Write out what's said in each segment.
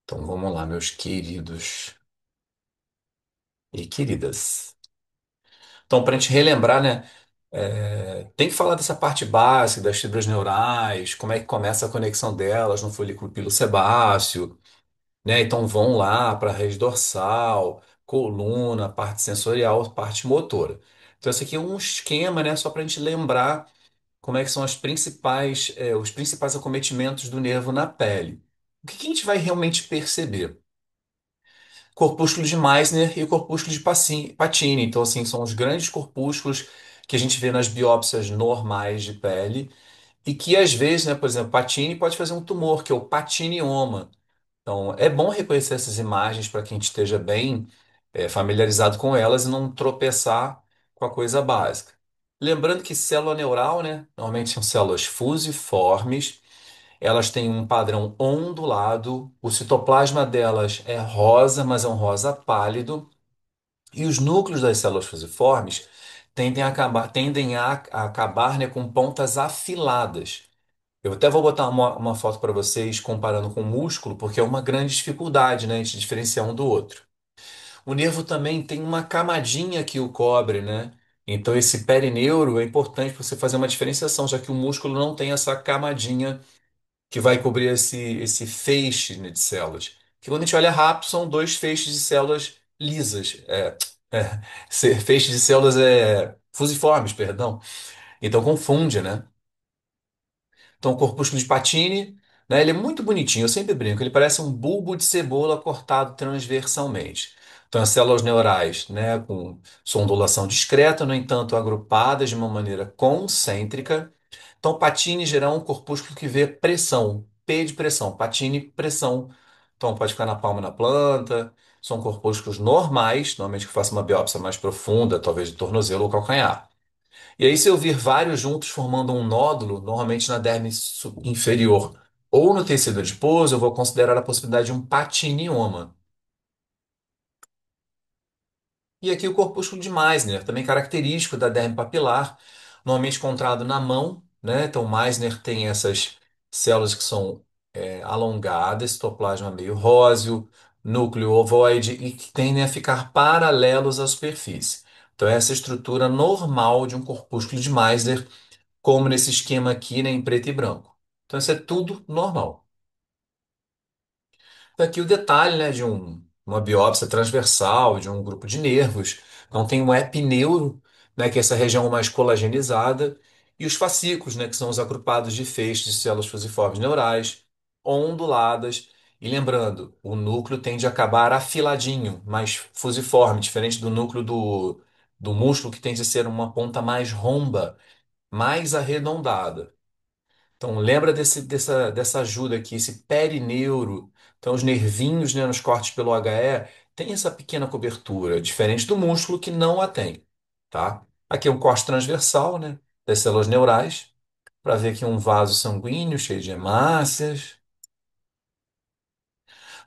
Então vamos lá, meus queridos e queridas. Então, para a gente relembrar, né? Tem que falar dessa parte básica das fibras neurais, como é que começa a conexão delas no folículo pilosebáceo, né? Então vão lá para a rede dorsal, coluna, parte sensorial, parte motora. Então, esse aqui é um esquema, né? Só para a gente lembrar como é que são os principais acometimentos do nervo na pele. O que que a gente vai realmente perceber? Corpúsculo de Meissner e o corpúsculo de Pacini. Então, assim, são os grandes corpúsculos que a gente vê nas biópsias normais de pele e que, às vezes, né, por exemplo, Pacini pode fazer um tumor, que é o patinioma. Então, é bom reconhecer essas imagens para que a gente esteja bem, familiarizado com elas e não tropeçar com a coisa básica. Lembrando que célula neural, né, normalmente são células fusiformes, elas têm um padrão ondulado, o citoplasma delas é rosa, mas é um rosa pálido, e os núcleos das células fusiformes tendem a acabar, né, com pontas afiladas. Eu até vou botar uma foto para vocês comparando com o músculo, porque é uma grande dificuldade, né, de diferenciar um do outro. O nervo também tem uma camadinha que o cobre, né? Então esse perineuro é importante para você fazer uma diferenciação, já que o músculo não tem essa camadinha que vai cobrir esse feixe, né, de células. Que quando a gente olha rápido, são dois feixes de células lisas. Feixes de células fusiformes, perdão. Então confunde, né? Então, o corpúsculo de Pacini, né, ele é muito bonitinho, eu sempre brinco, ele parece um bulbo de cebola cortado transversalmente. Então, as células neurais, né, com sua ondulação discreta, no entanto, agrupadas de uma maneira concêntrica. Então, Pacini geral é um corpúsculo que vê pressão, P de pressão, Pacini, pressão. Então, pode ficar na palma da planta. São corpúsculos normais, normalmente que eu faço uma biópsia mais profunda, talvez de tornozelo ou calcanhar. E aí, se eu vir vários juntos formando um nódulo, normalmente na derme inferior ou no tecido adiposo, eu vou considerar a possibilidade de um patinioma. E aqui o corpúsculo de Meissner, também característico da derme papilar, normalmente encontrado na mão, né? Então, Meissner tem essas células que são alongadas, citoplasma meio róseo, núcleo ovoide e que tendem a ficar paralelos à superfície. Então, essa é a estrutura normal de um corpúsculo de Meissner, como nesse esquema aqui, né, em preto e branco. Então, isso é tudo normal. Aqui o detalhe, né, de uma biópsia transversal de um grupo de nervos. Então, tem o epineuro, né, que é essa região mais colagenizada, e os fascículos, né, que são os agrupados de feixes de células fusiformes neurais, onduladas. E lembrando, o núcleo tende a acabar afiladinho, mais fusiforme, diferente do núcleo do músculo, que tende a ser uma ponta mais romba, mais arredondada. Então, lembra dessa ajuda aqui, esse perineuro. Então, os nervinhos, né, nos cortes pelo HE tem essa pequena cobertura, diferente do músculo que não a tem, tá? Aqui é um corte transversal, né, das células neurais, para ver aqui um vaso sanguíneo cheio de hemácias.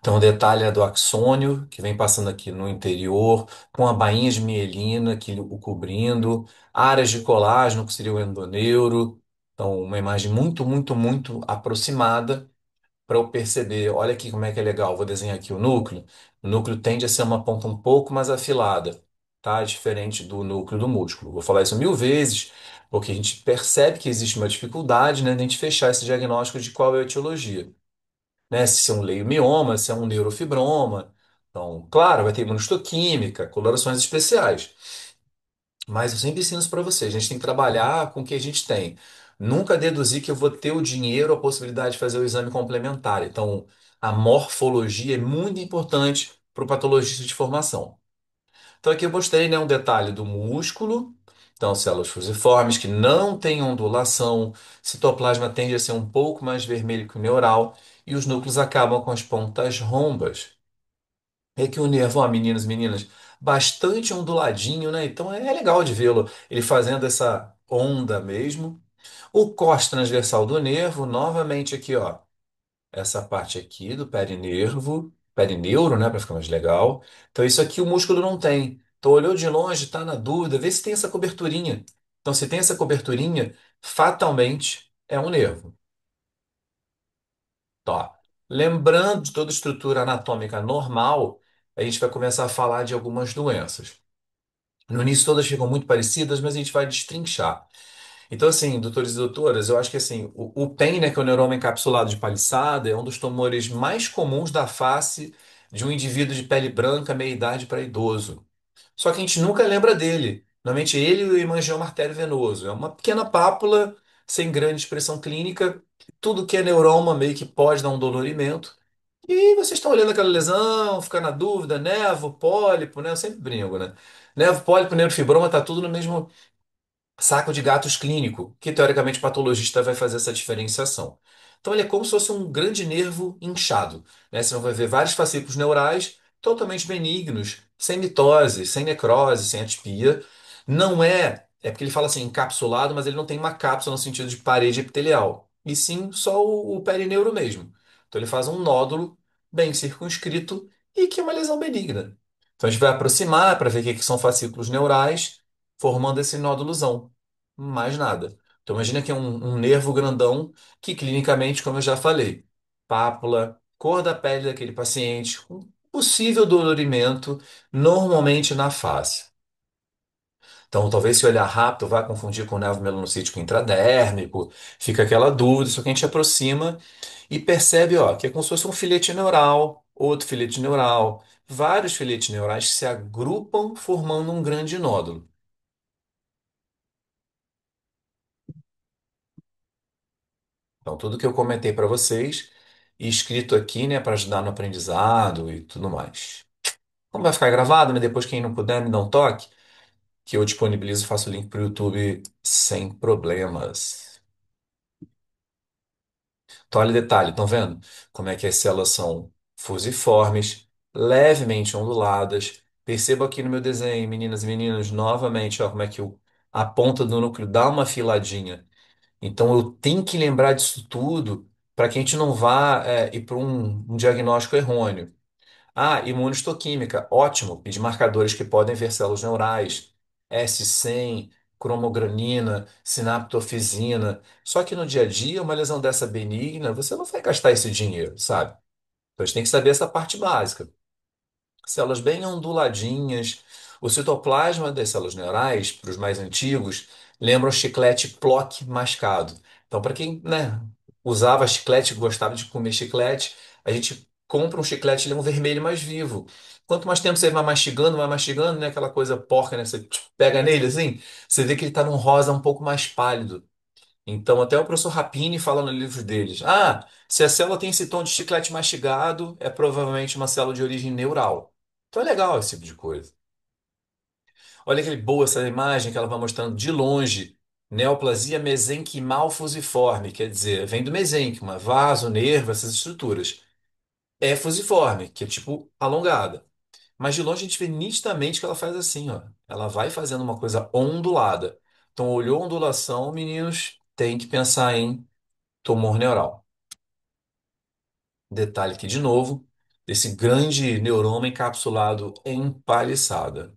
Então, o detalhe é do axônio, que vem passando aqui no interior, com a bainha de mielina que o cobrindo, áreas de colágeno, que seria o endoneuro. Então, uma imagem muito, muito, muito aproximada para eu perceber. Olha aqui como é que é legal. Vou desenhar aqui o núcleo. O núcleo tende a ser uma ponta um pouco mais afilada, tá? Diferente do núcleo do músculo. Vou falar isso mil vezes, porque a gente percebe que existe uma dificuldade, né, de a gente fechar esse diagnóstico de qual é a etiologia, né? Se é um leiomioma, se é um neurofibroma. Então, claro, vai ter imunistoquímica, colorações especiais. Mas eu sempre ensino isso para vocês. A gente tem que trabalhar com o que a gente tem. Nunca deduzir que eu vou ter o dinheiro, a possibilidade de fazer o exame complementar. Então, a morfologia é muito importante para o patologista de formação. Então, aqui eu mostrei, né, um detalhe do músculo. Então, células fusiformes que não têm ondulação, citoplasma tende a ser um pouco mais vermelho que o neural e os núcleos acabam com as pontas rombas. É que o nervo, ó, meninos e meninas, bastante onduladinho, né? Então é legal de vê-lo ele fazendo essa onda mesmo. O corte transversal do nervo, novamente aqui, ó, essa parte aqui do perineuro, né, para ficar mais legal. Então isso aqui o músculo não tem. Então olhou de longe, tá na dúvida, vê se tem essa coberturinha. Então se tem essa coberturinha, fatalmente é um nervo. Tá. Lembrando de toda a estrutura anatômica normal, a gente vai começar a falar de algumas doenças. No início todas ficam muito parecidas, mas a gente vai destrinchar. Então, assim, doutores e doutoras, eu acho que assim, o PEN, né, que é o neuroma encapsulado de paliçada, é um dos tumores mais comuns da face de um indivíduo de pele branca, meia-idade para idoso. Só que a gente nunca lembra dele. Normalmente ele e o hemangioma arteriovenoso. É uma pequena pápula sem grande expressão clínica. Tudo que é neuroma meio que pode dar um dolorimento. E vocês estão olhando aquela lesão, fica na dúvida, nevo, pólipo, né? Eu sempre brinco, né? Nevo, pólipo, neurofibroma, tá tudo no mesmo saco de gatos clínico, que teoricamente o patologista vai fazer essa diferenciação. Então ele é como se fosse um grande nervo inchado, né? Você vai ver vários fascículos neurais totalmente benignos, sem mitose, sem necrose, sem atipia. Não é porque ele fala assim encapsulado, mas ele não tem uma cápsula no sentido de parede epitelial, e sim só o perineuro mesmo. Então ele faz um nódulo bem circunscrito e que é uma lesão benigna. Então a gente vai aproximar para ver o que que são fascículos neurais formando esse nódulozão. Mais nada. Então imagina que é um nervo grandão que clinicamente, como eu já falei, pápula, cor da pele daquele paciente, um possível dolorimento, normalmente na face. Então talvez se olhar rápido vá confundir com nervo melanocítico intradérmico, fica aquela dúvida, só que a gente aproxima e percebe, ó, que é como se fosse um filete neural, outro filete neural, vários filetes neurais que se agrupam formando um grande nódulo. Então, tudo que eu comentei para vocês, e escrito aqui, né, para ajudar no aprendizado e tudo mais. Como vai ficar gravado, né? Depois, quem não puder, me dá um toque, que eu disponibilizo e faço o link para o YouTube sem problemas. Então, olha o detalhe, estão vendo como é que as células são fusiformes, levemente onduladas. Perceba aqui no meu desenho, meninas e meninos, novamente, ó, como é que a ponta do núcleo dá uma filadinha. Então eu tenho que lembrar disso tudo para que a gente não vá ir para um diagnóstico errôneo. Ah, imunistoquímica, ótimo. Pedir marcadores que podem ver células neurais, S100, cromogranina, sinaptofisina. Só que no dia a dia, uma lesão dessa benigna, você não vai gastar esse dinheiro, sabe? Então a gente tem que saber essa parte básica. Células bem onduladinhas. O citoplasma das células neurais, para os mais antigos, lembra o chiclete Plock mascado. Então, para quem, né, usava chiclete, gostava de comer chiclete, a gente compra um chiclete, ele é um vermelho mais vivo. Quanto mais tempo você vai mastigando, né, aquela coisa porca, né, você pega nele assim, você vê que ele está num rosa um pouco mais pálido. Então, até o professor Rapini fala no livro deles: ah, se a célula tem esse tom de chiclete mastigado, é provavelmente uma célula de origem neural. Então é legal esse tipo de coisa. Olha que boa essa imagem que ela vai mostrando de longe. Neoplasia mesenquimal fusiforme, quer dizer, vem do mesênquima, vaso, nervo, essas estruturas. É fusiforme, que é tipo alongada. Mas de longe a gente vê nitidamente que ela faz assim, ó. Ela vai fazendo uma coisa ondulada. Então, olhou a ondulação, meninos, tem que pensar em tumor neural. Detalhe aqui de novo, desse grande neuroma encapsulado em paliçada.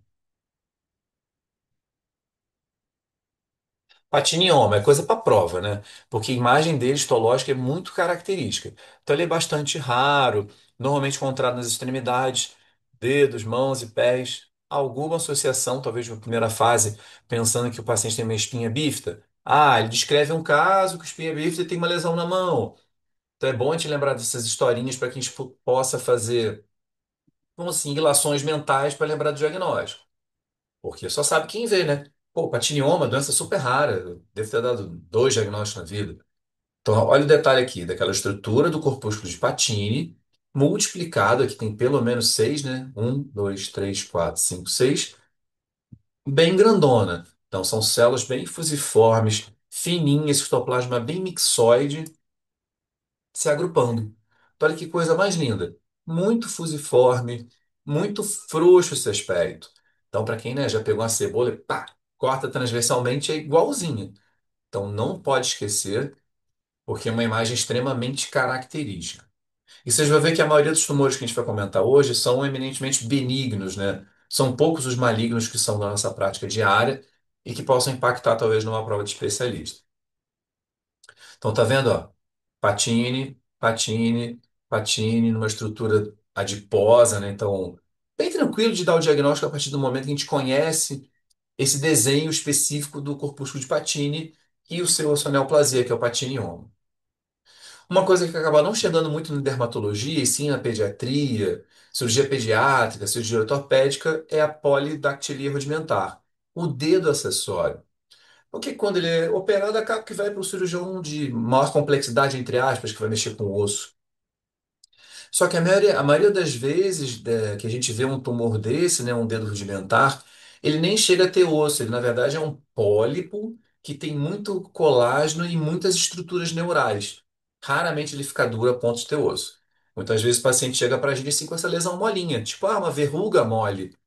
Patinioma é coisa para prova, né? Porque a imagem dele histológica é muito característica. Então ele é bastante raro, normalmente encontrado nas extremidades, dedos, mãos e pés. Alguma associação, talvez na primeira fase, pensando que o paciente tem uma espinha bífida. Ah, ele descreve um caso que o espinha bífida tem uma lesão na mão. Então é bom a gente lembrar dessas historinhas para que a gente possa fazer, vamos assim, ilações mentais para lembrar do diagnóstico. Porque só sabe quem vê, né? Pô, patinioma, doença super rara. Deve ter dado dois diagnósticos na vida. Então, olha o detalhe aqui, daquela estrutura do corpúsculo de Patini, multiplicado, aqui tem pelo menos seis, né? Um, dois, três, quatro, cinco, seis, bem grandona. Então, são células bem fusiformes, fininhas, citoplasma bem mixoide, se agrupando. Então, olha que coisa mais linda. Muito fusiforme, muito frouxo esse aspecto. Então, para quem, né, já pegou uma cebola e pá, corta transversalmente, é igualzinho. Então, não pode esquecer, porque é uma imagem extremamente característica. E vocês vão ver que a maioria dos tumores que a gente vai comentar hoje são eminentemente benignos, né? São poucos os malignos que são da nossa prática diária e que possam impactar, talvez, numa prova de especialista. Então, tá vendo, ó? Patine, patine, Patine numa estrutura adiposa, né? Então, bem tranquilo de dar o diagnóstico a partir do momento que a gente conhece esse desenho específico do corpúsculo de Patini e o seu osteoneoplasia, que é o patinioma. Uma coisa que acaba não chegando muito na dermatologia, e sim na pediatria, cirurgia pediátrica, cirurgia ortopédica, é a polidactilia rudimentar, o dedo acessório. Porque quando ele é operado, acaba que vai para o cirurgião de maior complexidade, entre aspas, que vai mexer com o osso. Só que a maioria das vezes que a gente vê um tumor desse, né, um dedo rudimentar, ele nem chega a ter osso, ele na verdade é um pólipo que tem muito colágeno e muitas estruturas neurais. Raramente ele fica duro a ponto de ter osso. Muitas vezes o paciente chega para a gente assim com essa lesão molinha, tipo, uma verruga mole.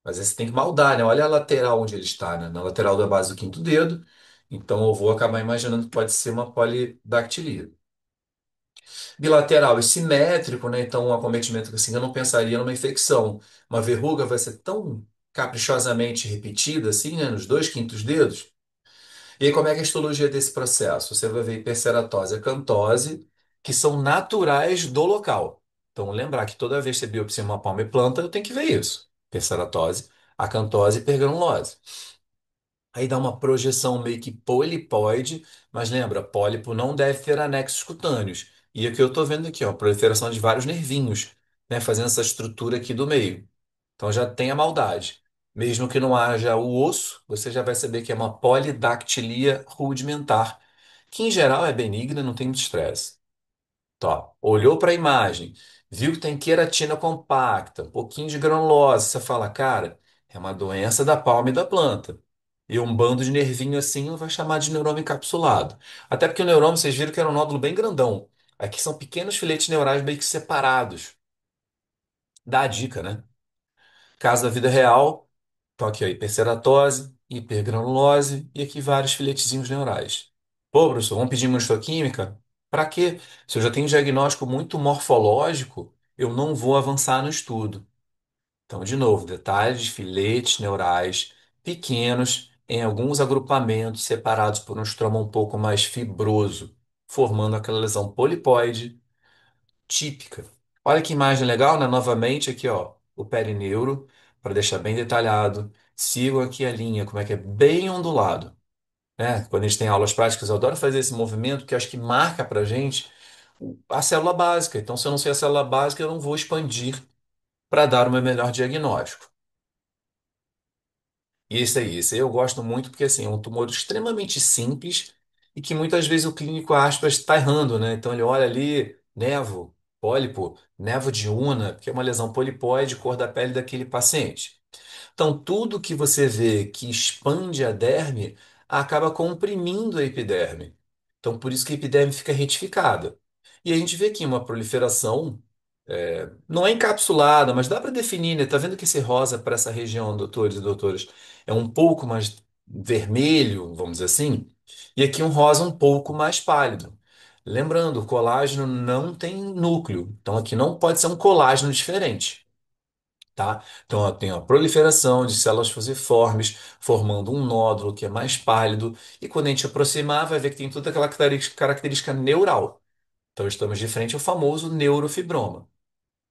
Mas aí você tem que maldar, né? Olha a lateral onde ele está, né? Na lateral da base do quinto dedo. Então eu vou acabar imaginando que pode ser uma polidactilia. Bilateral e simétrico, né? Então, um acometimento que assim, eu não pensaria numa infecção. Uma verruga vai ser tão caprichosamente repetida, assim, né? Nos dois quintos dedos. E aí, como é que é a histologia desse processo? Você vai ver hiperceratose e acantose, que são naturais do local. Então, lembrar que toda vez que você biopsia uma palma e planta, eu tenho que ver isso. Hiperceratose, acantose e hipergranulose. Aí dá uma projeção meio que polipoide, mas lembra, pólipo não deve ter anexos cutâneos. E aqui eu estou vendo aqui, ó, proliferação de vários nervinhos, né, fazendo essa estrutura aqui do meio. Então já tem a maldade. Mesmo que não haja o osso, você já vai saber que é uma polidactilia rudimentar, que em geral é benigna, não tem muito estresse. Tá. Olhou para a imagem, viu que tem queratina compacta, um pouquinho de granulose. Você fala, cara, é uma doença da palma e da planta. E um bando de nervinho assim vai chamar de neurômio encapsulado. Até porque o neurômio, vocês viram que era um nódulo bem grandão. Aqui são pequenos filetes neurais meio que separados. Dá a dica, né? Caso da vida real, então aqui, ó, hiperceratose, hipergranulose e aqui vários filetezinhos neurais. Pô, professor, vamos pedir imunistoquímica? Para quê? Se eu já tenho um diagnóstico muito morfológico, eu não vou avançar no estudo. Então, de novo, detalhes de filetes neurais pequenos em alguns agrupamentos separados por um estroma um pouco mais fibroso, formando aquela lesão polipoide típica. Olha que imagem legal, né? Novamente aqui, ó, o perineuro, para deixar bem detalhado. Sigam aqui a linha, como é que é bem ondulado, né? Quando a gente tem aulas práticas, eu adoro fazer esse movimento que eu acho que marca para gente a célula básica. Então, se eu não sei a célula básica, eu não vou expandir para dar o meu melhor diagnóstico. E isso aí eu gosto muito porque assim, é um tumor extremamente simples e que muitas vezes o clínico, aspas, está errando, né? Então ele olha ali, nevo, pólipo, nevo de Una, que é uma lesão polipoide, cor da pele daquele paciente. Então, tudo que você vê que expande a derme acaba comprimindo a epiderme. Então, por isso que a epiderme fica retificada. E a gente vê aqui uma proliferação, não é encapsulada, mas dá para definir, né? Tá vendo que esse rosa para essa região, doutores e doutoras, é um pouco mais vermelho, vamos dizer assim, e aqui um rosa um pouco mais pálido. Lembrando, o colágeno não tem núcleo, então aqui não pode ser um colágeno diferente. Tá? Então, ó, tem a proliferação de células fusiformes, formando um nódulo que é mais pálido, e quando a gente aproximar, vai ver que tem toda aquela característica neural. Então, estamos de frente ao famoso neurofibroma.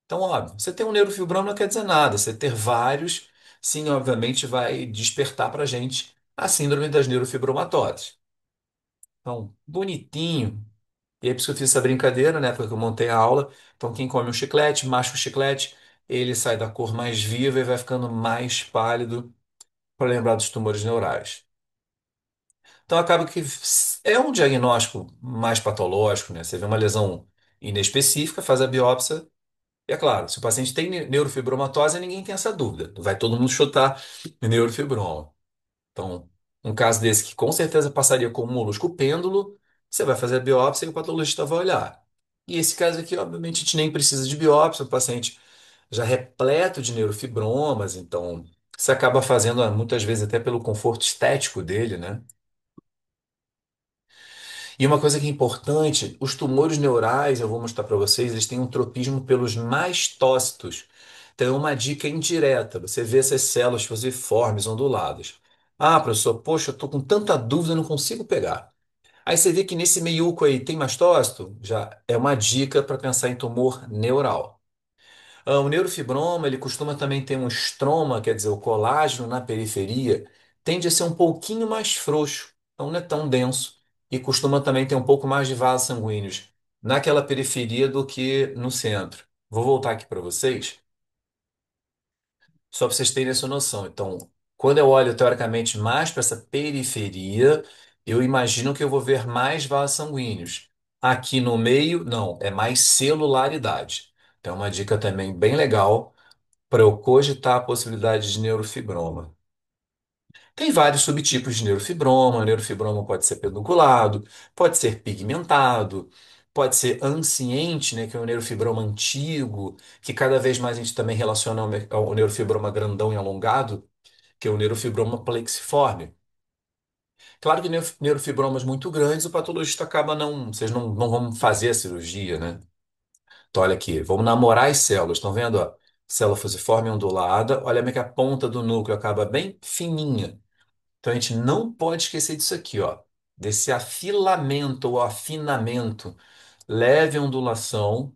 Então, óbvio, você ter um neurofibroma não quer dizer nada, você ter vários, sim, obviamente, vai despertar para a gente a síndrome das neurofibromatoses. Então, bonitinho. E aí, por isso que eu fiz essa brincadeira, né? Porque eu montei a aula. Então, quem come um chiclete, masca o chiclete, ele sai da cor mais viva e vai ficando mais pálido para lembrar dos tumores neurais. Então, acaba que é um diagnóstico mais patológico, né? Você vê uma lesão inespecífica, faz a biópsia, e é claro, se o paciente tem neurofibromatose, ninguém tem essa dúvida. Vai todo mundo chutar neurofibroma. Então, um caso desse que com certeza passaria como um molusco pêndulo, você vai fazer a biópsia e o patologista vai olhar. E esse caso aqui, obviamente, a gente nem precisa de biópsia, o paciente já repleto de neurofibromas, então você acaba fazendo muitas vezes até pelo conforto estético dele, né? E uma coisa que é importante, os tumores neurais, eu vou mostrar para vocês, eles têm um tropismo pelos mastócitos. Então, é uma dica indireta, você vê essas células fusiformes, onduladas. Ah, professor, poxa, eu estou com tanta dúvida, eu não consigo pegar. Aí você vê que nesse meiuco aí tem mastócito, já é uma dica para pensar em tumor neural. O neurofibroma, ele costuma também ter um estroma, quer dizer, o colágeno na periferia, tende a ser um pouquinho mais frouxo, então não é tão denso, e costuma também ter um pouco mais de vasos sanguíneos naquela periferia do que no centro. Vou voltar aqui para vocês, só para vocês terem essa noção. Então, quando eu olho teoricamente mais para essa periferia, eu imagino que eu vou ver mais vasos sanguíneos. Aqui no meio, não, é mais celularidade. Então, é uma dica também bem legal para eu cogitar a possibilidade de neurofibroma. Tem vários subtipos de neurofibroma. O neurofibroma pode ser pedunculado, pode ser pigmentado, pode ser anciente, né, que é um neurofibroma antigo, que cada vez mais a gente também relaciona ao neurofibroma grandão e alongado, que é o neurofibroma plexiforme. Claro que neurofibromas muito grandes, o patologista acaba não, vocês não vão fazer a cirurgia, né? Então, olha aqui, vamos namorar as células. Estão vendo? Ó? Célula fusiforme ondulada. Olha como é que a ponta do núcleo acaba bem fininha. Então, a gente não pode esquecer disso aqui, ó. Desse afilamento ou afinamento. Leve ondulação.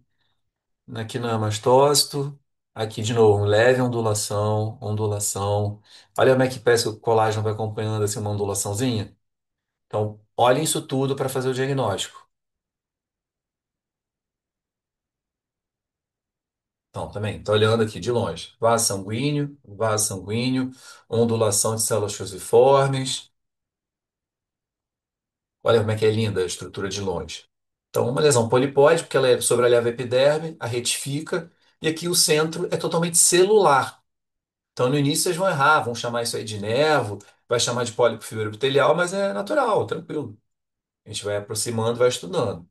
Aqui no amastócito. Aqui de novo, leve ondulação, ondulação. Olha como é que parece que o colágeno vai acompanhando assim uma ondulaçãozinha. Então, olhem isso tudo para fazer o diagnóstico. Então, também, estou olhando aqui de longe. Vaso sanguíneo, ondulação de células fusiformes. Olha como é que é linda a estrutura de longe. Então, uma lesão polipóide, porque ela é sobreleva a epiderme, a retifica, e aqui o centro é totalmente celular. Então, no início vocês vão errar, vão chamar isso aí de nervo, vai chamar de pólipo fibroepitelial, mas é natural, tranquilo. A gente vai aproximando, vai estudando.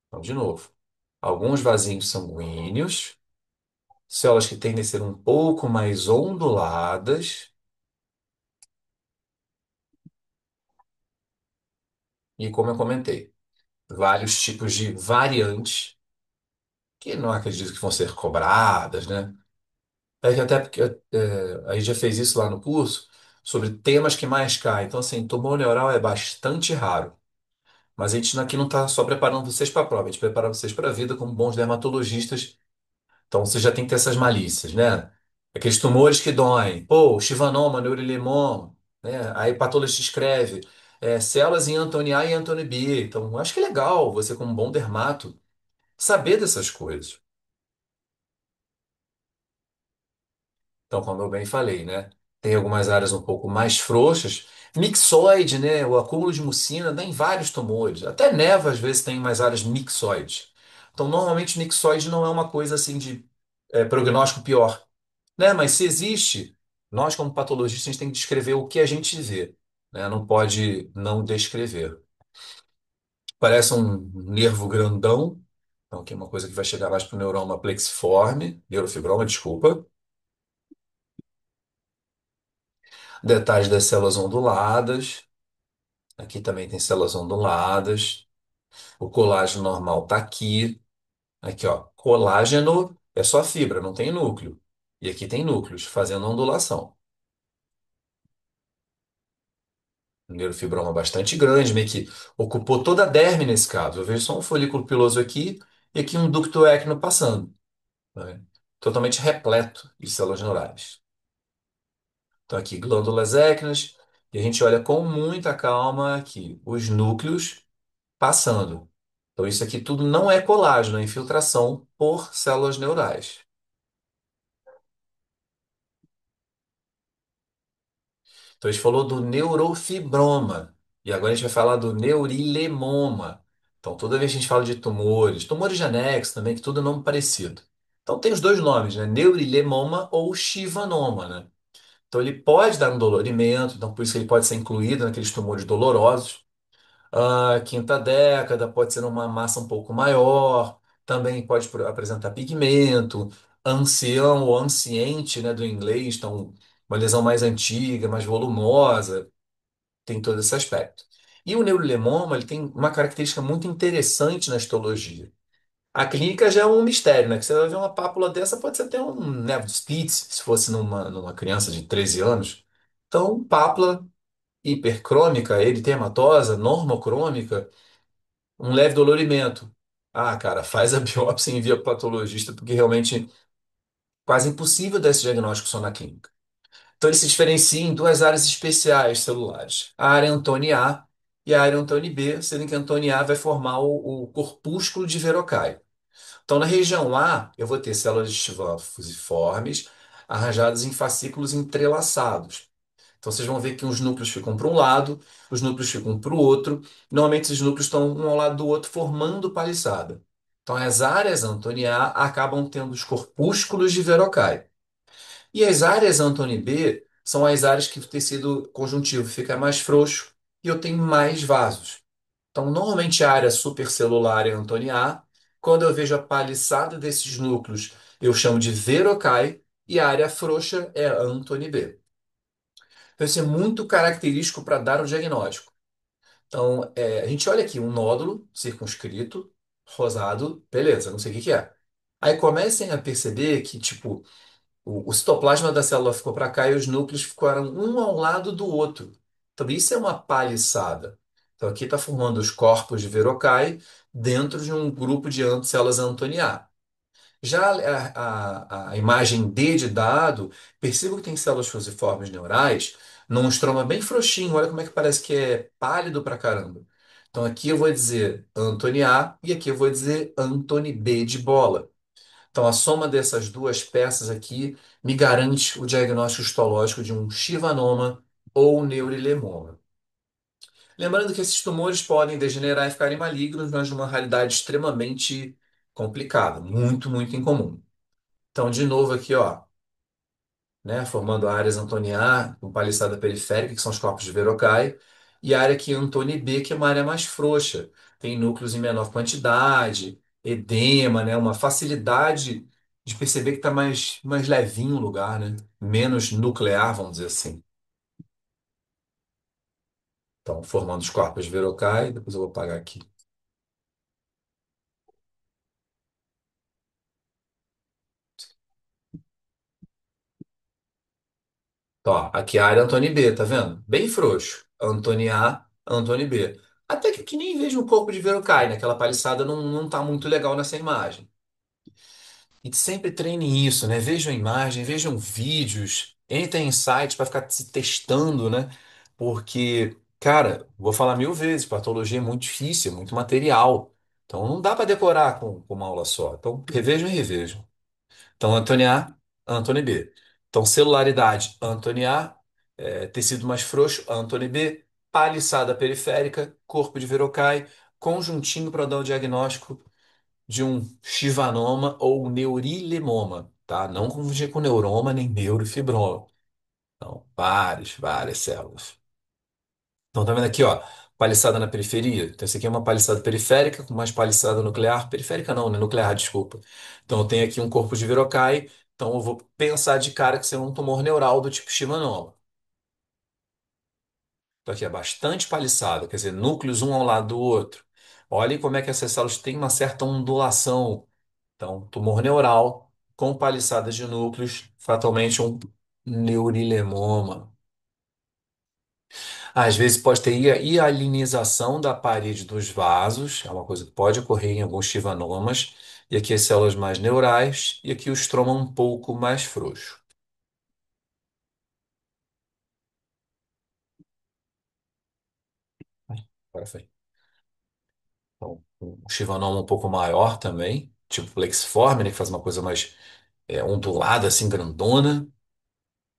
Então, de novo, alguns vasinhos sanguíneos, células que tendem a ser um pouco mais onduladas, e como eu comentei, vários tipos de variantes que não acredito que vão ser cobradas, né? É que até porque a gente já fez isso lá no curso sobre temas que mais caem. Então, assim, tumor neural é bastante raro. Mas a gente aqui não está só preparando vocês para a prova, a gente prepara vocês para a vida como bons dermatologistas. Então, você já tem que ter essas malícias, né? Aqueles tumores que doem. Pô, chivanoma, neurolimoma, né? Aí o patologista escreve células em Antoni A e Antoni B. Então, eu acho que é legal você, como bom dermato, saber dessas coisas. Então, como eu bem falei, né? Tem algumas áreas um pouco mais frouxas. Mixoide, né? O acúmulo de mucina dá em vários tumores. Até neva, às vezes, tem mais áreas mixoides. Então, normalmente, mixoide não é uma coisa assim de prognóstico pior, né? Mas se existe, nós, como patologistas, a gente tem que descrever o que a gente vê, né? Não pode não descrever. Parece um nervo grandão. Então, aqui é uma coisa que vai chegar mais para o neuroma plexiforme, neurofibroma, desculpa. Detalhes das células onduladas. Aqui também tem células onduladas. O colágeno normal está aqui. Aqui, ó. Colágeno é só fibra, não tem núcleo. E aqui tem núcleos, fazendo ondulação. Um neurofibroma bastante grande, meio que ocupou toda a derme nesse caso. Eu vejo só um folículo piloso aqui e aqui um ducto équino passando, né? Totalmente repleto de células neurais. Então, aqui, glândulas équinas. E a gente olha com muita calma aqui os núcleos passando. Então, isso aqui tudo não é colágeno, é infiltração por células neurais. Então, a gente falou do neurofibroma. E agora a gente vai falar do neurilemoma. Então, toda vez que a gente fala de tumores, tumores de anexo também, que tudo é nome parecido. Então, tem os dois nomes, né? Neurilemoma ou chivanoma, né? Então, ele pode dar um dolorimento, então por isso que ele pode ser incluído naqueles tumores dolorosos. A quinta década pode ser uma massa um pouco maior, também pode apresentar pigmento, ancião ou anciente, né, do inglês, então uma lesão mais antiga, mais volumosa, tem todo esse aspecto. E o neurolemoma, ele tem uma característica muito interessante na histologia. A clínica já é um mistério, né? Que você vai ver uma pápula dessa, pode ser até um nevo de Spitz, se fosse numa criança de 13 anos. Então, pápula. hipercrômica, eritematosa, normocrômica, um leve dolorimento. Ah, cara, faz a biópsia e envia para o patologista, porque realmente é quase impossível dar esse diagnóstico só na clínica. Então ele se diferencia em duas áreas especiais celulares, a área Antoni A e a área Antoni B, sendo que a Antoni A vai formar o corpúsculo de Verocai. Então na região A, eu vou ter células estivã fusiformes arranjadas em fascículos entrelaçados. Então vocês vão ver que os núcleos ficam para um lado, os núcleos ficam para o outro. Normalmente esses núcleos estão um ao lado do outro, formando paliçada. Então as áreas Antoni A acabam tendo os corpúsculos de Verocai. E as áreas Antoni B são as áreas que o tecido conjuntivo fica mais frouxo e eu tenho mais vasos. Então, normalmente a área supercelular é Antoni A. Quando eu vejo a paliçada desses núcleos, eu chamo de verocai e a área frouxa é Antoni B. Então, isso é muito característico para dar o diagnóstico. Então, a gente olha aqui um nódulo circunscrito, rosado, beleza, não sei o que que é. Aí comecem a perceber que, tipo, o citoplasma da célula ficou para cá e os núcleos ficaram um ao lado do outro. Então, isso é uma paliçada. Então, aqui está formando os corpos de Verocai dentro de um grupo de células Antoni A. Já a imagem D de dado, percebo que tem células fusiformes neurais num estroma bem frouxinho. Olha como é que parece que é pálido pra caramba. Então, aqui eu vou dizer Antoni A e aqui eu vou dizer Antoni B de bola. Então, a soma dessas duas peças aqui me garante o diagnóstico histológico de um chivanoma ou neurilemoma. Lembrando que esses tumores podem degenerar e ficarem malignos, mas de uma realidade extremamente complicada, muito, muito incomum. Então, de novo aqui, ó, né, formando áreas Antoni A, com paliçada periférica, que são os corpos de Verocai, e a área aqui Antoni B, que é uma área mais frouxa, tem núcleos em menor quantidade, edema, né, uma facilidade de perceber que está mais levinho o lugar, né, menos nuclear, vamos dizer assim. Então, formando os corpos de Verocai, depois eu vou apagar aqui. Então, ó, aqui é a área Antoni B, tá vendo? Bem frouxo. Antoni A, Antoni B. Até que aqui nem vejo um corpo de Verocai, né? Aquela paliçada não tá muito legal nessa imagem. E sempre treinem isso, né? Vejam a imagem, vejam vídeos, entrem em sites para ficar se testando, né? Porque, cara, vou falar mil vezes, patologia é muito difícil, é muito material. Então não dá para decorar com uma aula só. Então revejam e revejam. Então, Antônio A, Antônio B. Então, celularidade, Antônio A, tecido mais frouxo, Antônio B, paliçada periférica, corpo de Verocai, conjuntinho para dar o diagnóstico de um chivanoma ou neurilemoma, tá? Não confundir com neuroma nem neurofibroma. Então, várias células. Então, tá vendo aqui, ó, paliçada na periferia? Então, esse aqui é uma paliçada periférica com mais paliçada nuclear. Periférica não, né? Nuclear, desculpa. Então, eu tenho aqui um corpo de Verocai. Então, eu vou pensar de cara que isso é um tumor neural do tipo Chimanoma. Então, aqui é bastante paliçada, quer dizer, núcleos um ao lado do outro. Olhem como é que essas células têm uma certa ondulação. Então, tumor neural com paliçadas de núcleos, fatalmente um neurilemoma. Às vezes pode ter hialinização da parede dos vasos, é uma coisa que pode ocorrer em alguns chivanomas, e aqui as células mais neurais, e aqui o estroma um pouco mais frouxo. Agora foi. Então, um chivanoma um pouco maior também, tipo plexiforme, né, que faz uma coisa mais ondulada, assim, grandona,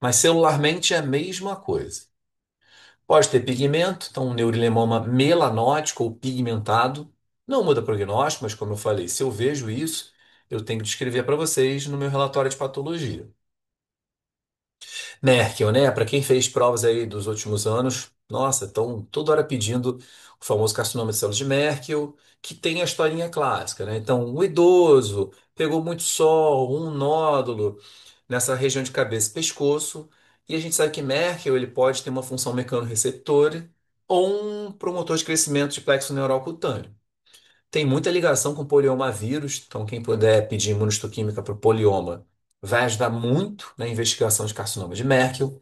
mas celularmente é a mesma coisa. Pode ter pigmento, então um neurilemoma melanótico ou pigmentado. Não muda prognóstico, mas como eu falei, se eu vejo isso, eu tenho que descrever para vocês no meu relatório de patologia. Merkel, né? Para quem fez provas aí dos últimos anos, nossa, estão toda hora pedindo o famoso carcinoma de células de Merkel, que tem a historinha clássica, né? Então, o idoso pegou muito sol, um nódulo nessa região de cabeça e pescoço, e a gente sabe que Merkel ele pode ter uma função mecanorreceptora ou um promotor de crescimento de plexo neural cutâneo. Tem muita ligação com poliomavírus, então quem puder pedir imunohistoquímica para o polioma vai ajudar muito na investigação de carcinoma de Merkel.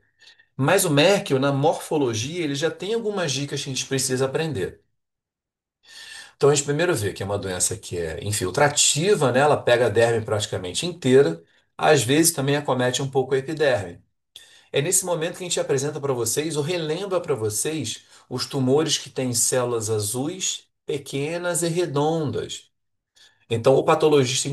Mas o Merkel, na morfologia, ele já tem algumas dicas que a gente precisa aprender. Então a gente primeiro vê que é uma doença que é infiltrativa, né? Ela pega a derme praticamente inteira, às vezes também acomete um pouco a epiderme. É nesse momento que a gente apresenta para vocês, ou relembra para vocês, os tumores que têm células azuis, pequenas e redondas. Então, o patologista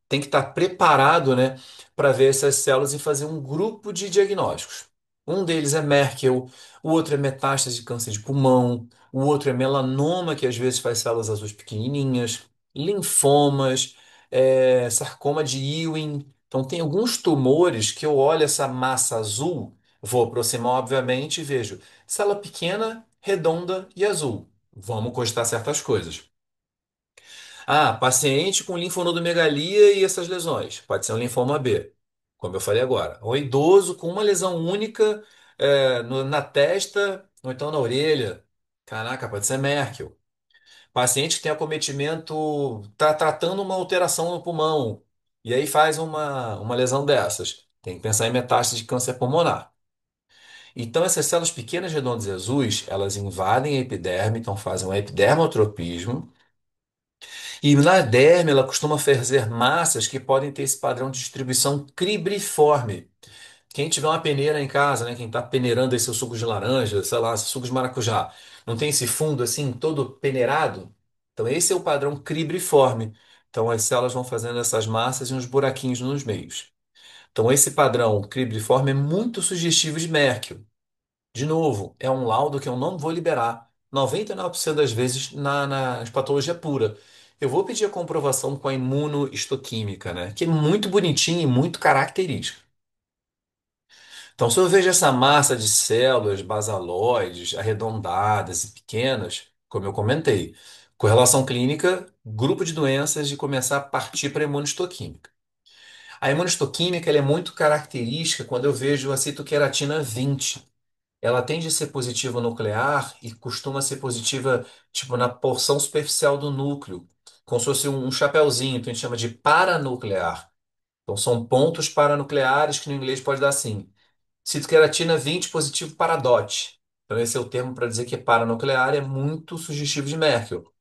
tem que estar preparado, né, para ver essas células e fazer um grupo de diagnósticos. Um deles é Merkel, o outro é metástase de câncer de pulmão, o outro é melanoma, que às vezes faz células azuis pequenininhas, linfomas, sarcoma de Ewing. Então, tem alguns tumores que eu olho essa massa azul, vou aproximar, obviamente, e vejo célula pequena, redonda e azul. Vamos cogitar certas coisas. Ah, paciente com linfonodomegalia e essas lesões. Pode ser um linfoma B, como eu falei agora. Ou idoso com uma lesão única na testa ou então na orelha. Caraca, pode ser Merkel. Paciente que tem acometimento, está tratando uma alteração no pulmão e aí faz uma lesão dessas. Tem que pensar em metástase de câncer pulmonar. Então, essas células pequenas, redondas e azuis, elas invadem a epiderme, então fazem um epidermotropismo. E na derme, ela costuma fazer massas que podem ter esse padrão de distribuição cribriforme. Quem tiver uma peneira em casa, né, quem está peneirando aí seu suco de laranja, sei lá, seu suco de maracujá, não tem esse fundo assim, todo peneirado? Então, esse é o padrão cribriforme. Então, as células vão fazendo essas massas e uns buraquinhos nos meios. Então, esse padrão cribriforme é muito sugestivo de Merkel. De novo, é um laudo que eu não vou liberar 99% das vezes na patologia pura. Eu vou pedir a comprovação com a imunohistoquímica, né? Que é muito bonitinha e muito característica. Então, se eu vejo essa massa de células basaloides, arredondadas e pequenas, como eu comentei, correlação clínica, grupo de doenças de começar a partir para a imunohistoquímica. A imunohistoquímica ela é muito característica quando eu vejo a citoqueratina 20. Ela tende a ser positiva nuclear e costuma ser positiva, tipo, na porção superficial do núcleo, como se fosse um chapéuzinho, então a gente chama de paranuclear. Então são pontos paranucleares que no inglês pode dar assim. Citoqueratina 20 positivo para DOT. Então esse é o termo para dizer que é paranuclear, é muito sugestivo de Merkel.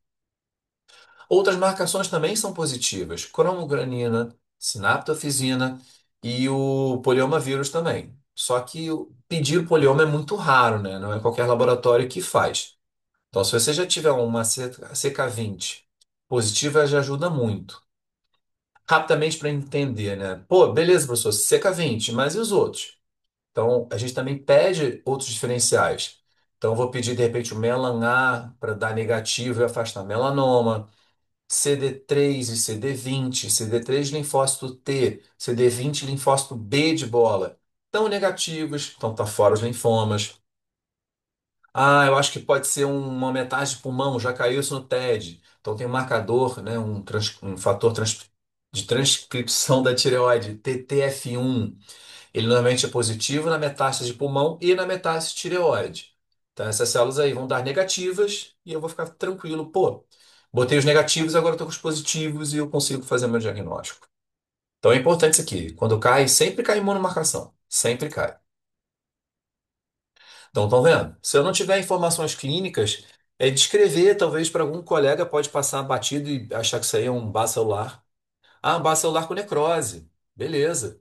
Outras marcações também são positivas, cromogranina, sinaptofisina e o poliomavírus também. Só que pedir o polioma é muito raro, né? Não é qualquer laboratório que faz. Então, se você já tiver uma CK20 positiva, já ajuda muito. Rapidamente para entender, né? Pô, beleza, professor, CK20, mas e os outros? Então, a gente também pede outros diferenciais. Então, eu vou pedir, de repente, o Melan A para dar negativo e afastar melanoma. CD3 e CD20, CD3 linfócito T, CD20 linfócito B de bola, estão negativos, então tá fora os linfomas. Ah, eu acho que pode ser uma metástase de pulmão, já caiu isso no TED. Então tem um marcador, né, um fator de transcrição da tireoide, TTF1. Ele normalmente é positivo na metástase de pulmão e na metástase de tireoide. Então essas células aí vão dar negativas e eu vou ficar tranquilo. Pô, botei os negativos, agora eu estou com os positivos e eu consigo fazer meu diagnóstico. Então é importante isso aqui. Quando cai, sempre cai imunomarcação. Sempre cai. Então, estão vendo? Se eu não tiver informações clínicas, é descrever, talvez para algum colega pode passar batido e achar que isso aí é um bacelular. Ah, um bacelular com necrose. Beleza.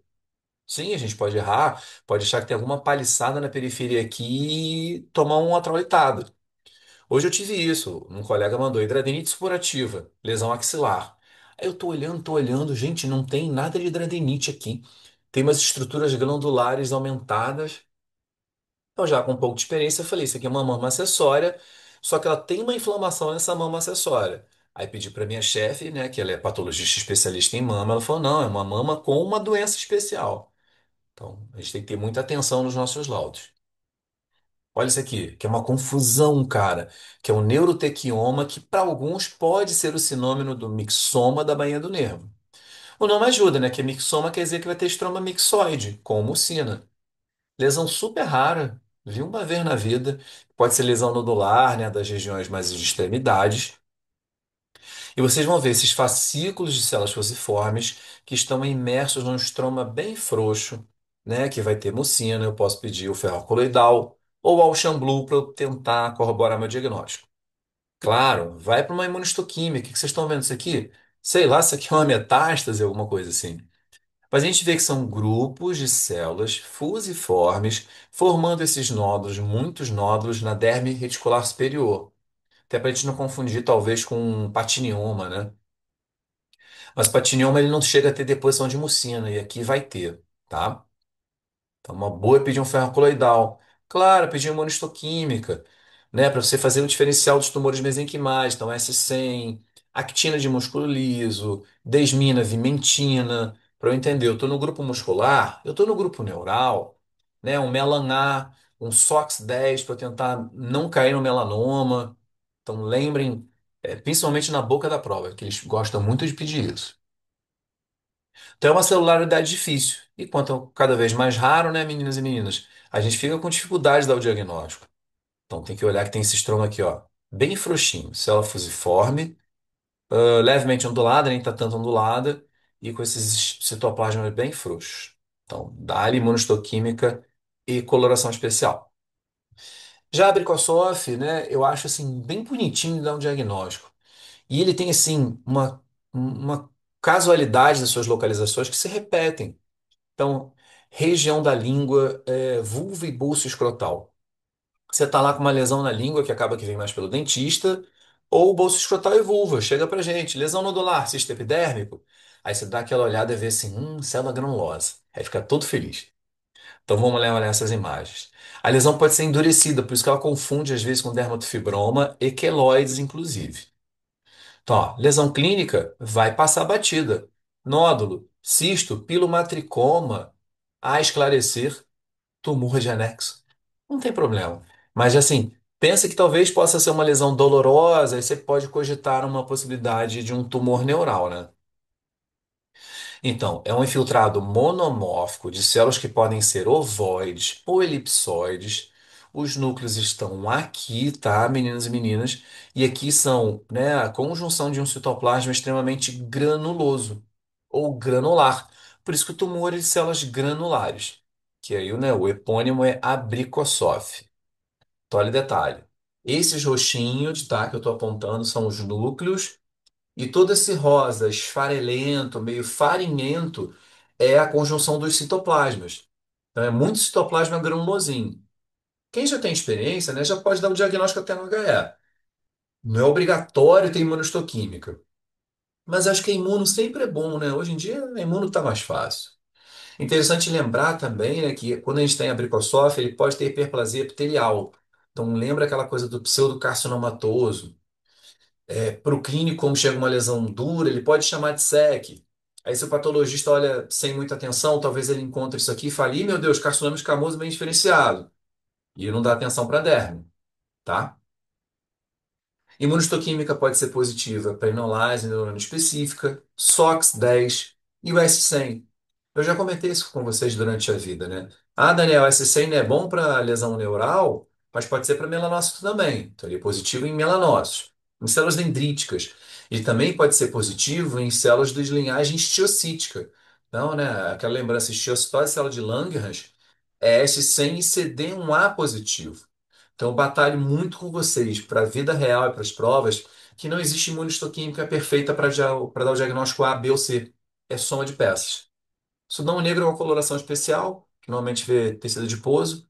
Sim, a gente pode errar, pode achar que tem alguma paliçada na periferia aqui e tomar um atraulitada. Hoje eu tive isso. Um colega mandou hidradenite supurativa, lesão axilar. Aí eu tô olhando, gente, não tem nada de hidradenite aqui. Tem umas estruturas glandulares aumentadas. Eu já com um pouco de experiência, eu falei, isso aqui é uma mama acessória, só que ela tem uma inflamação nessa mama acessória. Aí pedi para minha chefe, né, que ela é patologista especialista em mama, ela falou, não, é uma mama com uma doença especial. Então, a gente tem que ter muita atenção nos nossos laudos. Olha isso aqui, que é uma confusão, cara, que é um neurotequioma que para alguns pode ser o sinônimo do mixoma da bainha do nervo. O nome ajuda, né, que é mixoma quer dizer que vai ter estroma mixoide, com mucina. Lesão super rara, vi uma vez na vida. Pode ser lesão nodular, né, das regiões mais de extremidades. E vocês vão ver esses fascículos de células fusiformes que estão imersos num estroma bem frouxo. né, que vai ter mucina, eu posso pedir o ferro coloidal ou ao Blue para eu tentar corroborar meu diagnóstico. Claro, vai para uma imunistoquímica. O que vocês estão vendo isso aqui? Sei lá, isso aqui é uma metástase, alguma coisa assim. Mas a gente vê que são grupos de células fusiformes formando esses nódulos, muitos nódulos na derme reticular superior. Até para a gente não confundir, talvez, com um patinioma, né? Mas patinioma ele não chega a ter deposição de mucina, e aqui vai ter, tá? Então, uma boa é pedir um ferro coloidal. Claro, pedir uma imunistoquímica, né? Para você fazer o diferencial dos tumores mesenquimais. Então, S100, actina de músculo liso, desmina, vimentina. Para eu entender, eu estou no grupo muscular, eu estou no grupo neural, né? Um Melan-A, um SOX-10 para eu tentar não cair no melanoma. Então, lembrem, principalmente na boca da prova, que eles gostam muito de pedir isso. Então é uma celularidade difícil. E quanto cada vez mais raro, né, meninas e meninas, a gente fica com dificuldade de dar o diagnóstico. Então tem que olhar que tem esse estromo aqui, ó, bem frouxinho, célula fusiforme, levemente ondulada, nem tá tanto ondulada, e com esses citoplasmas bem frouxos. Então, dá-lhe imunohistoquímica e coloração especial. Já a Abricossof, né, eu acho assim bem bonitinho de dar um diagnóstico. E ele tem assim uma casualidade das suas localizações que se repetem. Então, região da língua, vulva e bolso escrotal. Você está lá com uma lesão na língua, que acaba que vem mais pelo dentista, ou bolso escrotal e vulva. Chega pra gente, lesão nodular, cisto epidérmico. Aí você dá aquela olhada e vê assim, célula granulosa. Aí fica todo feliz. Então vamos lá olhar essas imagens. A lesão pode ser endurecida, por isso que ela confunde às vezes com dermatofibroma e queloides, inclusive. Então, ó, lesão clínica vai passar batida. Nódulo, cisto, pilomatricoma, a esclarecer, tumor de anexo. Não tem problema. Mas assim, pensa que talvez possa ser uma lesão dolorosa, e você pode cogitar uma possibilidade de um tumor neural, né? Então, é um infiltrado monomórfico de células que podem ser ovoides ou elipsoides. Os núcleos estão aqui, tá, meninos e meninas? E aqui são, né, a conjunção de um citoplasma extremamente granuloso ou granular. Por isso que o tumor é de células granulares, que aí, né, o epônimo é Abricossof. Então, olha o detalhe. Esses roxinhos, tá, que eu estou apontando são os núcleos e todo esse rosa esfarelento, meio farinhento, é a conjunção dos citoplasmas. Então é muito citoplasma granulosinho. Quem já tem experiência, né, já pode dar o diagnóstico até no HE. Não é obrigatório ter imunohistoquímica. Mas acho que a imuno sempre é bom, né? Hoje em dia a imuno está mais fácil. Interessante lembrar também, né, que quando a gente tem abricossof, ele pode ter hiperplasia epitelial. Então lembra aquela coisa do pseudocarcinomatoso. Para o clínico, como chega uma lesão dura, ele pode chamar de SEC. Aí, se o patologista olha sem muita atenção, talvez ele encontre isso aqui e fale: "Ih, meu Deus, carcinoma escamoso bem diferenciado." E não dá atenção para a derme, tá? Imunistoquímica pode ser positiva para enolase neurona específica, SOX10 e o S100. Eu já comentei isso com vocês durante a vida, né? Ah, Daniel, S100 não é bom para lesão neural, mas pode ser para melanócito também. Então, ele é positivo em melanócitos, em células dendríticas. Ele também pode ser positivo em células de linhagem histiocytica. Então, né, aquela lembrança, histiocytose, célula de Langerhans, é S100 e CD1A positivo. Então, eu batalho muito com vocês para a vida real e para as provas que não existe imunistoquímica perfeita para dar o diagnóstico A, B ou C. É soma de peças. Sudão negro é uma coloração especial, que normalmente vê tecido adiposo,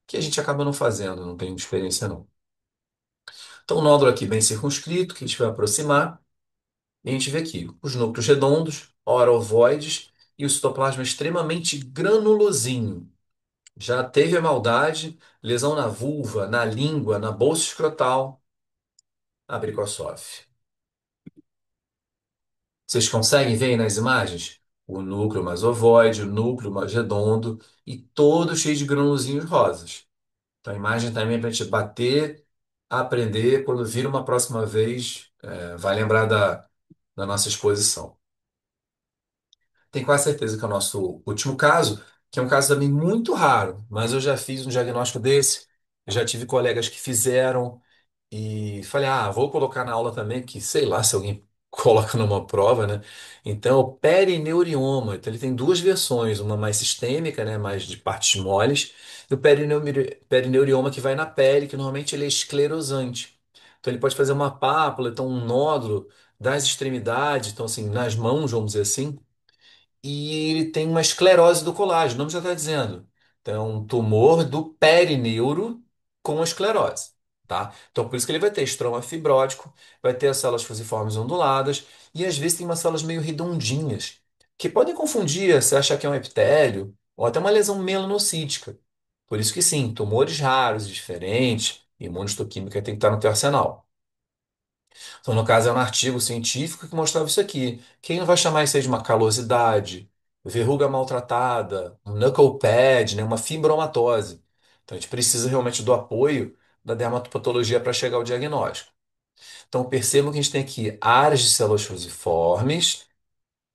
que a gente acaba não fazendo, não tenho experiência não. Então, o nódulo aqui bem circunscrito, que a gente vai aproximar, e a gente vê aqui os núcleos redondos, ora ovoides, e o citoplasma extremamente granulosinho. Já teve a maldade, lesão na vulva, na língua, na bolsa escrotal, Abricossof. Vocês conseguem ver aí nas imagens? O núcleo mais ovoide, o núcleo mais redondo e todo cheio de granulozinhos rosas. Então a imagem também é para a gente bater, aprender, quando vir uma próxima vez, vai lembrar da nossa exposição. Tenho quase certeza que é o nosso último caso, que é um caso também muito raro, mas eu já fiz um diagnóstico desse, eu já tive colegas que fizeram e falei, vou colocar na aula também, que sei lá se alguém coloca numa prova, né? Então, o perineurioma, então ele tem duas versões, uma mais sistêmica, né, mais de partes moles, e o perineurioma que vai na pele, que normalmente ele é esclerosante. Então, ele pode fazer uma pápula, então um nódulo das extremidades, então assim, nas mãos, vamos dizer assim, e ele tem uma esclerose do colágeno, o nome já está dizendo. Então, é um tumor do perineuro com esclerose, tá? Então, por isso que ele vai ter estroma fibrótico, vai ter as células fusiformes onduladas, e às vezes tem umas células meio redondinhas, que podem confundir, você achar que é um epitélio, ou até uma lesão melanocítica. Por isso que sim, tumores raros e diferentes, imunistoquímica tem que estar no teu arsenal. Então, no caso, é um artigo científico que mostrava isso aqui. Quem não vai chamar isso aí de uma calosidade, verruga maltratada, um knuckle pad, né, uma fibromatose? Então, a gente precisa realmente do apoio da dermatopatologia para chegar ao diagnóstico. Então, percebam que a gente tem aqui áreas de células fusiformes,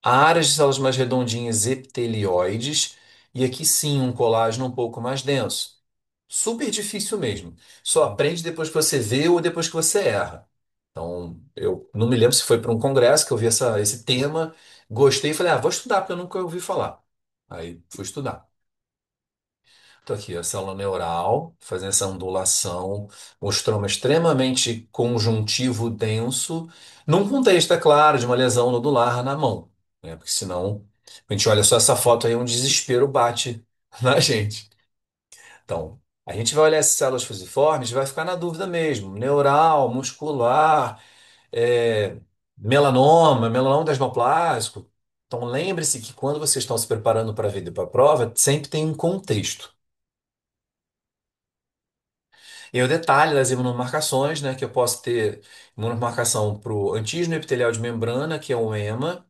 áreas de células mais redondinhas epitelioides, e aqui sim um colágeno um pouco mais denso. Super difícil mesmo. Só aprende depois que você vê ou depois que você erra. Então, eu não me lembro se foi para um congresso que eu vi esse tema, gostei e falei, vou estudar, porque eu nunca ouvi falar. Aí fui estudar. Estou aqui, a célula neural, fazendo essa ondulação, um estroma extremamente conjuntivo denso, num contexto, é claro, de uma lesão nodular na mão, né? Porque senão, a gente olha só essa foto aí, um desespero bate na gente. Então, a gente vai olhar essas células fusiformes e vai ficar na dúvida mesmo, neural, muscular, é, melanoma desmoplásico. Então, lembre-se que quando vocês estão se preparando para a vida e para a prova, sempre tem um contexto. E aí o detalhe das imunomarcações, né, que eu posso ter imunomarcação para o antígeno epitelial de membrana, que é o EMA,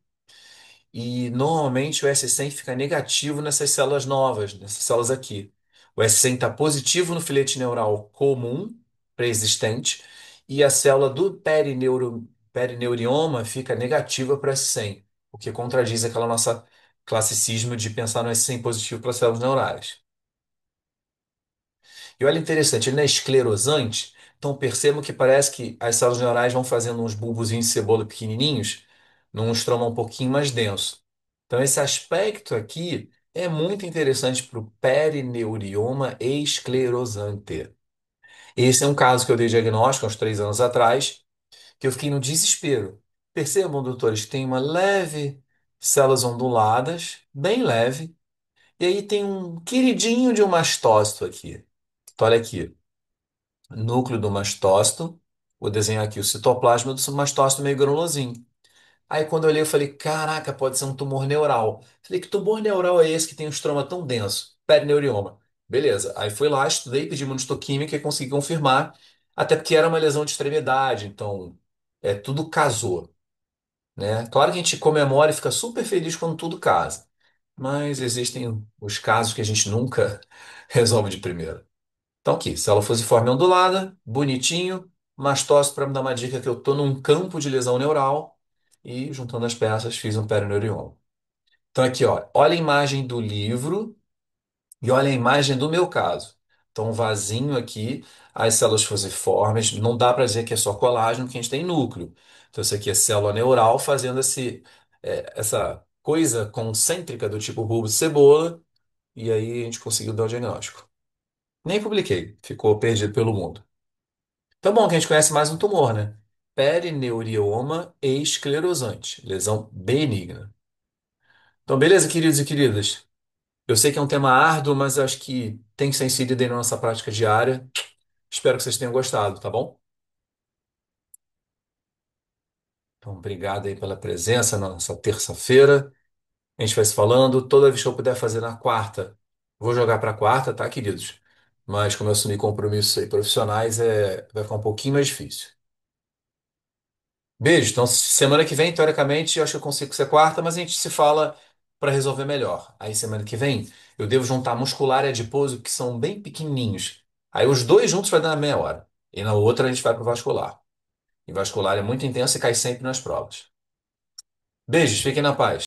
e normalmente o S100 fica negativo nessas células novas, nessas células aqui. O S100 está positivo no filete neural comum, pré-existente, e a célula do perineurioma fica negativa para o S100, o que contradiz aquela nossa classicismo de pensar no S100 positivo para as células neurais. E olha interessante, ele não é esclerosante, então percebam que parece que as células neurais vão fazendo uns bulbozinhos de cebola pequenininhos num estroma um pouquinho mais denso. Então esse aspecto aqui é muito interessante para o perineurioma esclerosante. Esse é um caso que eu dei diagnóstico há uns 3 anos atrás, que eu fiquei no desespero. Percebam, doutores, que tem uma leve células onduladas, bem leve, e aí tem um queridinho de um mastócito aqui. Então, olha aqui núcleo do mastócito, vou desenhar aqui o citoplasma do mastócito meio granulosinho. Aí quando eu olhei, eu falei, caraca, pode ser um tumor neural. Falei, que tumor neural é esse que tem um estroma tão denso? Perineurioma. Beleza. Aí fui lá, estudei, pedi imunistoquímica e consegui confirmar, até porque era uma lesão de extremidade, então tudo casou, né? Claro que a gente comemora e fica super feliz quando tudo casa, mas existem os casos que a gente nunca resolve de primeira. Então, aqui, célula fusiforme ondulada, bonitinho, mastócito para me dar uma dica que eu estou num campo de lesão neural e, juntando as peças, fiz um perineurioma. Então, aqui, ó, olha a imagem do livro e olha a imagem do meu caso. Então, um vasinho aqui, as células fusiformes, não dá para dizer que é só colágeno, que a gente tem núcleo. Então, isso aqui é célula neural fazendo essa coisa concêntrica do tipo bulbo de cebola, e aí a gente conseguiu dar o diagnóstico. Nem publiquei, ficou perdido pelo mundo. Então, bom, que a gente conhece mais um tumor, né? Perineurioma esclerosante, lesão benigna. Então, beleza, queridos e queridas? Eu sei que é um tema árduo, mas eu acho que tem que ser inserido aí na nossa prática diária. Espero que vocês tenham gostado, tá bom? Então, obrigado aí pela presença na nossa terça-feira. A gente vai se falando. Toda vez que eu puder fazer na quarta, vou jogar para quarta, tá, queridos? Mas como eu assumi compromissos aí profissionais, vai ficar um pouquinho mais difícil. Beijo. Então, semana que vem, teoricamente, eu acho que eu consigo ser quarta, mas a gente se fala para resolver melhor. Aí, semana que vem, eu devo juntar muscular e adiposo, que são bem pequenininhos. Aí, os dois juntos vai dar meia hora. E na outra, a gente vai para o vascular. E vascular é muito intenso e cai sempre nas provas. Beijos, fiquem na paz.